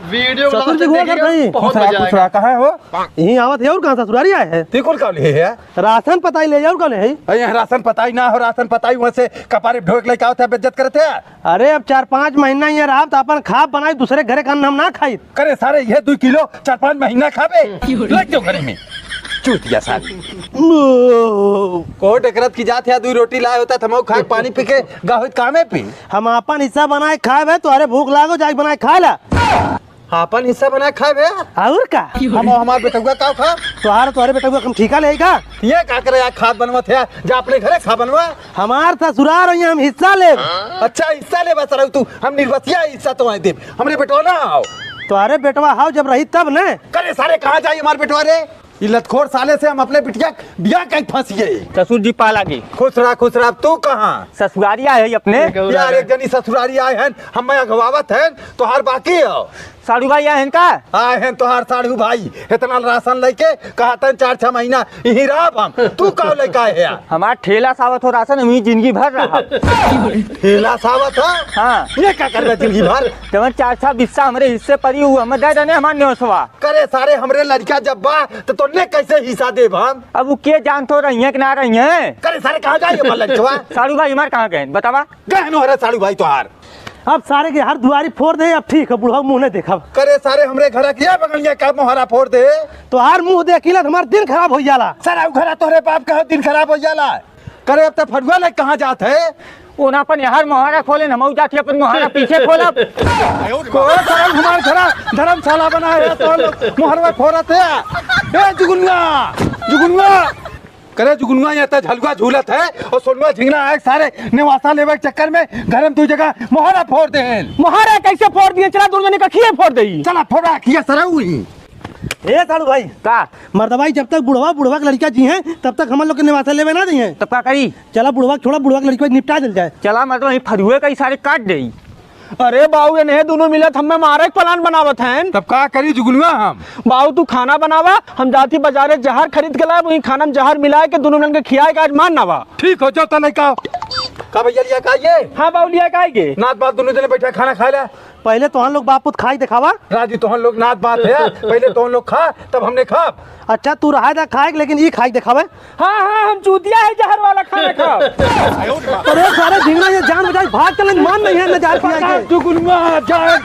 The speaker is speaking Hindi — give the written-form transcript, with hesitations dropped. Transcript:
वीडियो ससुर जी हुआ कर नहीं बहुत मजा आएगा। कहाँ हो? यहीं आवत है और कहाँ ससुरारी आए हैं? ती कौन काले है? राशन पता ही ले जाओ कल है। यहाँ राशन पताई ना हो, राशन पताई वहाँ से कपारे ढोक लेके आओ बेइज्जत करते हैं। अरे अब 4-5 महीना ये रहा तो अपन खा बनाई दूसरे घरे का हम ना खाई। करे सारे ये 2 किलो 4-5 महीना खाबे लग जाओ घरे में चूतिया सारी को डकरत की जात है 2 रोटी लाए होता थमो खा पानी पी के गाहित कामे पी हम अपन हिस्सा बनाए खाए भे तो अरे भूख लागो जाके बनाए खा ला। अपन हिस्सा बना खाबे और का हम हमार बेटुआ का खा तोहरे बेटा को हम ठीका लेगा। ये का करे या खाद बनवत है जा अपने घरे खा बनवा। हमार ससुराल यहाँ हम हिस्सा ले। अच्छा हिस्सा ले बस रहू तू हम निर्वसिया हिस्सा तो आए दे हमरे बेटवा ना आओ तोहरे बेटवा हाउ जब रही तब न करे सारे कहाँ जाई हमारे बेटवा रे ये लतखोर साले से हम अपने बिटिया बिया कहीं फंसिए। ससुर जी पाला गे खुश रहा तू कहाँ ससुरारी आए है अपने यार एक जनी ससुरारी आए हैं हम अगवावत हैं तोहार बाकी हो साड़ू भाई आए हैं का आए हैं तोहार साड़ू भाई इतना राशन लेके कहतन 4-6 महीना यही रहा हम तू कब लेके आए है हमार ठेला सावत हो राशन हम जिंदगी भर रहा ठेला सावत है हाँ ये क्या कर रहे जिंदगी भर जब 4-6 बिस्सा हमारे हिस्से पड़ी हुआ हम दे देने हमारे न्योसवा करे सारे हमरे लड़का जब बा तो तोने कैसे हिस्सा दे हम अब वो के जान तो रही है कि ना रही है। करे सारे कहाँ जाइए हमारे लड़का साड़ू भाई हमारे कहाँ गए बतावा गहनो हरे साड़ू भाई तोहार अब सारे के हर दुआरी फोड़ दे। अब ठीक है बुढ़ा मुँह नहीं देखा करे सारे हमरे घर के बगलिया का मोहरा फोड़ दे तो हर मुँह देखिला हमार दिन खराब हो जाला। सारा घरा तोहरे बाप का दिन खराब हो जाला। करे अब तक फटुआ ले कहाँ जात है ओना अपन यार मोहरा खोले हम जाती अपन मोहरा पीछे खोला हमारे घरा धर्मशाला बना है तो मोहरवा फोड़त है ए जुगुनुआ करे जुगुनुआ यहाँ तक झलुआ झूलत है और सोनुआ झिंगना है सारे निवासा लेवे के चक्कर में घर में 2 जगह मोहरा फोड़ दे मोहरा कैसे फोड़ दिए चला 2 जने का खिए फोड़ दई चला फोड़ा किया सराऊ ही ए साड़ू भाई का मर्दबाई जब तक बुढ़वा के लड़का जी हैं तब तक हम लोग के निवासा लेवे ना दी हैं। तब का करी चला बुढ़वा के लड़का निपटा दिल जाए। चला मतलब वही फरुए कई सारे काट दई। अरे बाऊ ये नहीं दोनों मिलत हमें मारे प्लान बनावत हैं। तब का करी जुगनुआ हम बाऊ तू खाना बनावा हम जाती बाजारे जहर खरीद के लाए वही खाना में जहर मिलाए के दोनों मिलन के खियाए का आज मान नावा ठीक हो जाओ तले का भैया लिया का ये हाँ बाऊ लिया काहे नाथ बात दोनों जने बैठा खाना खा ले पहले तो हम लोग बापूत खाई दिखावा राजू तो हम लोग नाथ बात है पहले तो हम लोग खा तब हमने खा। अच्छा तू रहा था खाए लेकिन ये खाई दिखावे। हाँ हाँ हम चूतिया है जहर वाला खाना खाओ। अरे सारे झिंगना ये जान बजाए भाग चले मान नहीं है न जाए जुगनुआ जाए